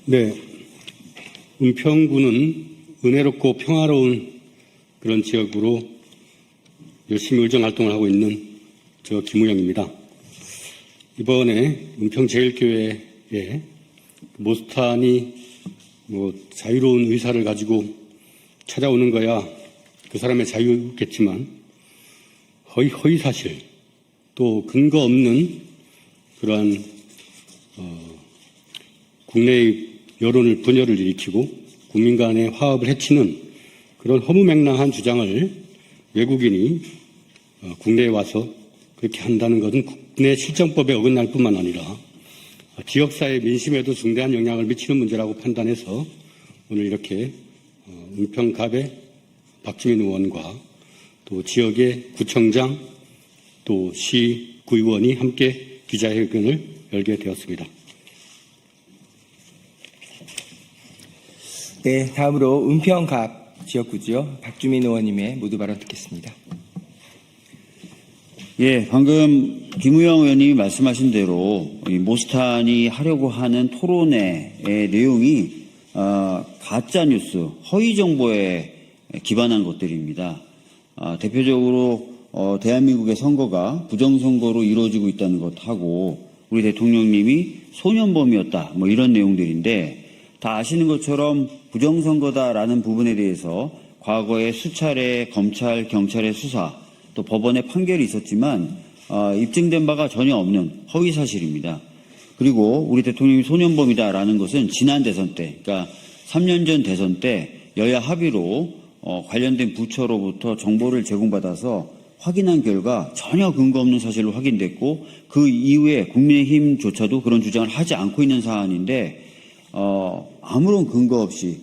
네, 은평구는 은혜롭고 평화로운 그런 지역으로 열심히 의정활동을 하고 있는 저 김우영입니다. 이번에 은평제일교회에 모스탄이 자유로운 의사를 가지고 찾아오는 거야 그 사람의 자유겠지만 허위사실 또 근거 없는 그러한 국내의 여론을 분열을 일으키고 국민 간의 화합을 해치는 그런 허무맹랑한 주장을 외국인이 국내에 와서 그렇게 한다는 것은 국내 실정법에 어긋날 뿐만 아니라 지역사회 민심에도 중대한 영향을 미치는 문제라고 판단해서 오늘 이렇게 은평갑의 박주민 의원과 또 지역의 구청장 또 시 구의원이 함께 기자회견을 열게 되었습니다. 네, 다음으로 은평갑 지역구죠. 박주민 의원님의 모두 발언 듣겠습니다. 예, 방금 김우영 의원님이 말씀하신 대로 이 모스탄이 하려고 하는 토론회의 내용이 가짜뉴스, 허위 정보에 기반한 것들입니다. 대표적으로 대한민국의 선거가 부정선거로 이루어지고 있다는 것하고 우리 대통령님이 소년범이었다 이런 내용들인데 다 아시는 것처럼 부정선거다라는 부분에 대해서 과거에 수차례 검찰, 경찰의 수사 또 법원의 판결이 있었지만 입증된 바가 전혀 없는 허위사실입니다. 그리고 우리 대통령이 소년범이다라는 것은 지난 대선 때, 그러니까 3년 전 대선 때 여야 합의로 관련된 부처로부터 정보를 제공받아서 확인한 결과 전혀 근거 없는 사실로 확인됐고 그 이후에 국민의힘조차도 그런 주장을 하지 않고 있는 사안인데 아무런 근거 없이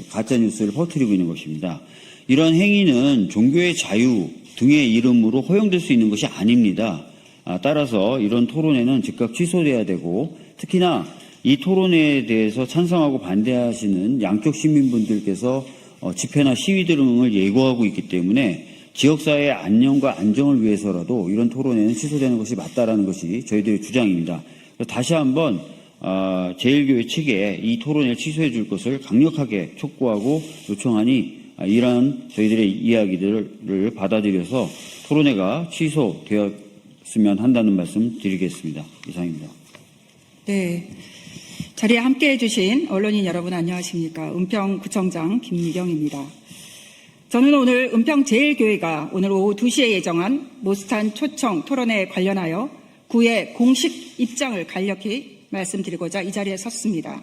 가짜뉴스를 퍼뜨리고 있는 것입니다. 이러한 행위는 종교의 자유 등의 이름으로 허용될 수 있는 것이 아닙니다. 따라서 이런 토론회는 즉각 취소돼야 되고 특히나 이 토론회에 대해서 찬성하고 반대하시는 양쪽 시민분들께서 집회나 시위 등을 예고하고 있기 때문에 지역사회의 안녕과 안정을 위해서라도 이런 토론회는 취소되는 것이 맞다라는 것이 저희들의 주장입니다. 다시 한번 제일교회 측에 이 토론회를 취소해 줄 것을 강력하게 촉구하고 요청하니 이러한 저희들의 이야기들을 받아들여서 토론회가 취소되었으면 한다는 말씀 드리겠습니다. 이상입니다. 네, 자리에 함께해 주신 언론인 여러분 안녕하십니까. 은평구청장 김미경입니다. 저는 오늘 은평제일교회가 오늘 오후 2시에 예정한 모스탄 초청 토론회에 관련하여 구의 공식 입장을 간략히 말씀드리고자 이 자리에 섰습니다.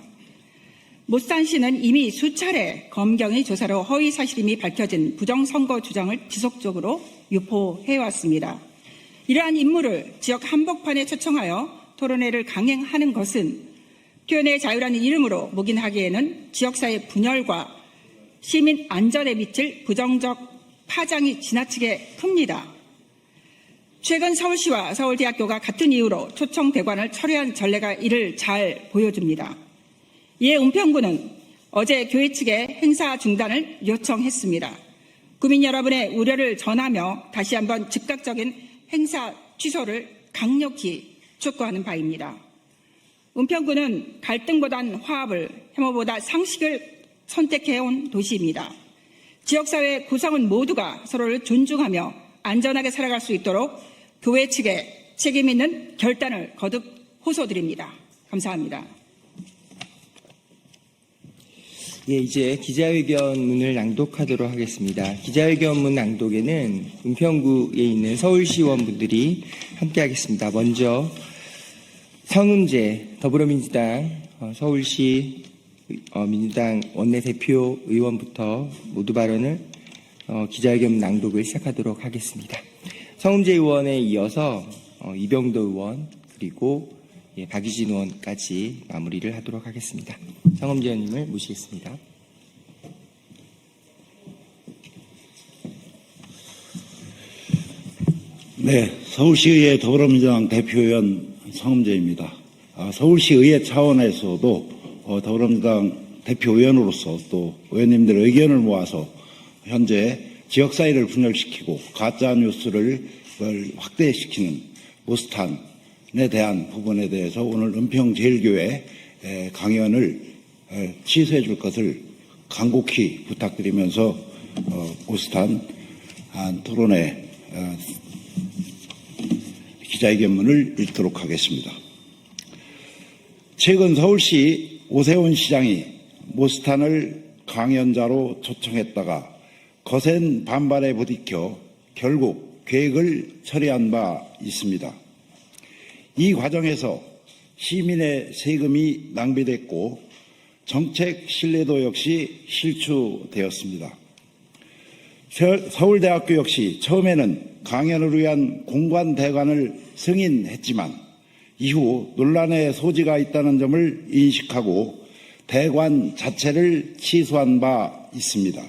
모스탄 씨는 이미 수차례 검경의 조사로 허위 사실임이 밝혀진 부정선거 주장을 지속적으로 유포해왔습니다. 이러한 인물을 지역 한복판에 초청하여 토론회를 강행하는 것은 표현의 자유라는 이름으로 묵인하기에는 지역사회 분열과 시민 안전에 미칠 부정적 파장이 지나치게 큽니다. 최근 서울시와 서울대학교가 같은 이유로 초청 대관을 철회한 전례가 이를 잘 보여줍니다. 이에 은평구는 어제 교회 측에 행사 중단을 요청했습니다. 구민 여러분의 우려를 전하며 다시 한번 즉각적인 행사 취소를 강력히 촉구하는 바입니다. 은평구는 갈등보단 화합을, 혐오보다 상식을 선택해온 도시입니다. 지역사회 구성원 모두가 서로를 존중하며 안전하게 살아갈 수 있도록 교회 측에 책임 있는 결단을 거듭 호소드립니다. 감사합니다. 예, 이제 기자회견문을 낭독하도록 하겠습니다. 기자회견문 낭독에는 은평구에 있는 서울시의원분들이 함께하겠습니다. 먼저 성음재 더불어민주당 서울시 민주당 원내대표 의원부터 모두 발언을 기자회견문 낭독을 시작하도록 하겠습니다. 성음재 의원에 이어서 이병도 의원 그리고 박유진 의원까지 마무리를 하도록 하겠습니다. 성음재 의원님을 모시겠습니다. 네, 서울시의회 더불어민주당 대표의원 성음재입니다. 서울시의회 차원에서도 더불어민주당 대표의원으로서 또 의원님들의 의견을 모아서 현재 지역사회를 분열시키고 가짜뉴스를 확대시키는 모스탄에 대한 부분에 대해서 오늘 은평제일교회 강연을 취소해 줄 것을 간곡히 부탁드리면서 모스탄 토론회 기자회견문을 읽도록 하겠습니다. 최근 서울시 오세훈 시장이 모스탄을 강연자로 초청했다가 거센 반발에 부딪혀 결국 계획을 처리한 바 있습니다. 이 과정에서 시민의 세금이 낭비됐고 정책 신뢰도 역시 실추되었습니다. 서울대학교 역시 처음에는 강연을 위한 공관 대관을 승인했지만 이후 논란의 소지가 있다는 점을 인식하고 대관 자체를 취소한 바 있습니다.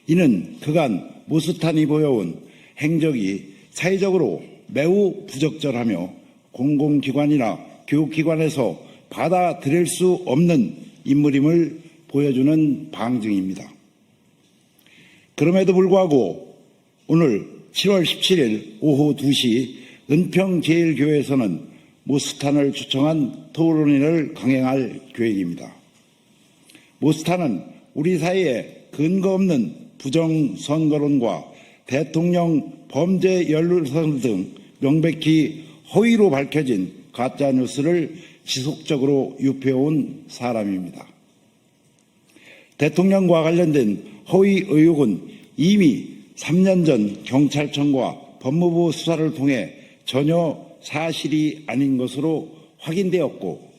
이는 그간 모스탄이 보여온 행적이 사회적으로 매우 부적절하며 공공기관이나 교육기관에서 받아들일 수 없는 인물임을 보여주는 방증입니다. 그럼에도 불구하고 오늘 7월 17일 오후 2시 은평제일교회에서는 모스탄을 초청한 토론회를 강행할 계획입니다. 모스탄은 우리 사회에 근거 없는 부정선거론과 대통령 범죄 연루설 등 명백히 허위로 밝혀진 가짜뉴스를 지속적으로 유포해온 사람입니다. 대통령과 관련된 허위 의혹은 이미 3년 전 경찰청과 법무부 수사를 통해 전혀 사실이 아닌 것으로 확인되었고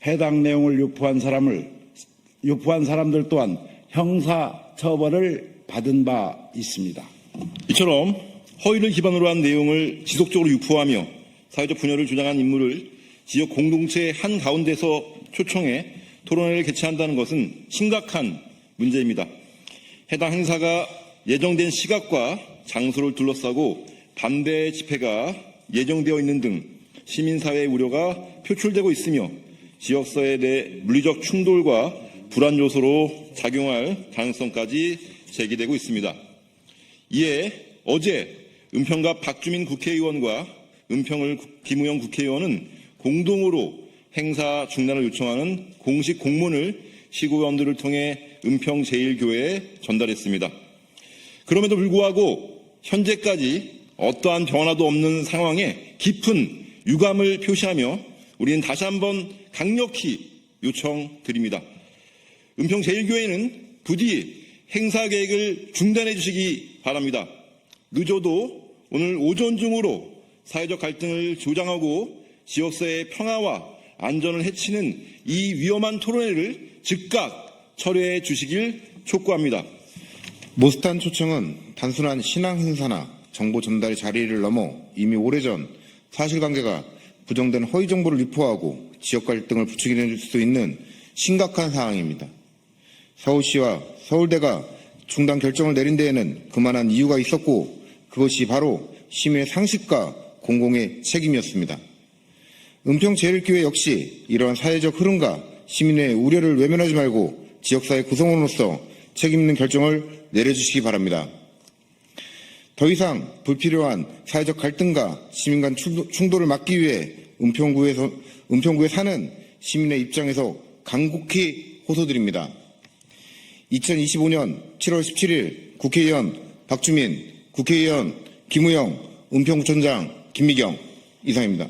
해당 내용을 유포한 사람들 또한 형사처벌을 받은 바 있습니다. 이처럼 허위를 기반으로 한 내용을 지속적으로 유포하며 사회적 분열을 주장한 인물을 지역 공동체 한가운데서 초청해 토론회를 개최한다는 것은 심각한 문제입니다. 해당 행사가 예정된 시각과 장소를 둘러싸고 반대 집회가 예정되어 있는 등 시민사회의 우려가 표출되고 있으며 지역사회 내 물리적 충돌과 불안 요소로 작용할 가능성까지 제기되고 있습니다. 이에 어제 은평갑 박주민 국회의원과 은평을 김우영 국회의원은 공동으로 행사 중단을 요청하는 공식 공문을 시구의원들을 통해 은평제일교회에 전달했습니다. 그럼에도 불구하고 현재까지 어떠한 변화도 없는 상황에 깊은 유감을 표시하며 우리는 다시 한번 강력히 요청드립니다. 은평제일교회는 부디 행사 계획을 중단해 주시기 바랍니다. 늦어도 오늘 오전 중으로 사회적 갈등을 조장하고 지역사회의 평화와 안전을 해치는 이 위험한 토론회를 즉각 철회해 주시길 촉구합니다. 모스탄 초청은 단순한 신앙 행사나 정보 전달의 자리를 넘어 이미 오래전 사실관계가 부정된 허위 정보를 유포하고 지역 갈등을 부추길 수 있는 심각한 사항입니다. 서울시와 서울대가 중단 결정을 내린 데에는 그만한 이유가 있었고 그것이 바로 시민의 상식과 공공의 책임이었습니다. 은평제일교회 역시 이러한 사회적 흐름과 시민의 우려를 외면하지 말고 지역사회 구성원으로서 책임있는 결정을 내려주시기 바랍니다. 더 이상 불필요한 사회적 갈등과 시민 간 충돌을 막기 위해 은평구에 사는 시민의 입장에서 간곡히 호소드립니다. 2025년 7월 17일 국회의원 박주민, 국회의원 김우영, 은평구청장 김미경 이상입니다.